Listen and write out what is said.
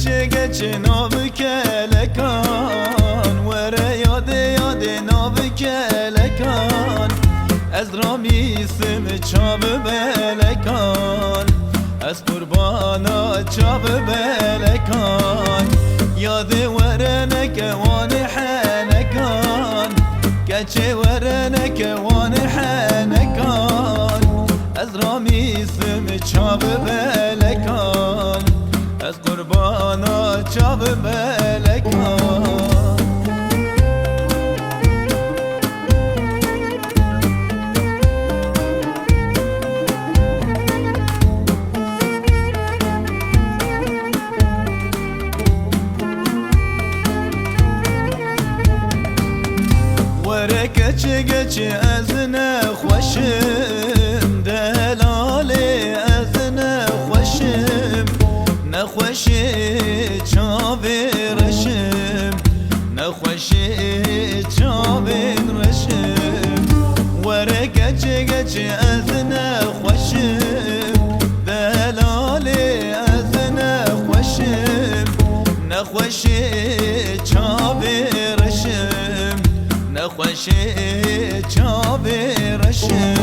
گچ ناو کلکان وره یاد ناو کلکان از رامیسم چاب بلکان از قربانا چاب بلکان یاد وره نکوان حنکان گچ وره نکوان حنکان از رامیسم چاب بلکان از قربانا چاب بلکان وره گچ از نخوشم دلاله از نخوشم نخوشی چاوی رشم نخوشی چاوی رشم وره گچ از نخوشم دلاله از نخوشم نخوشی چاوی رشم نخوشی چاوی رشم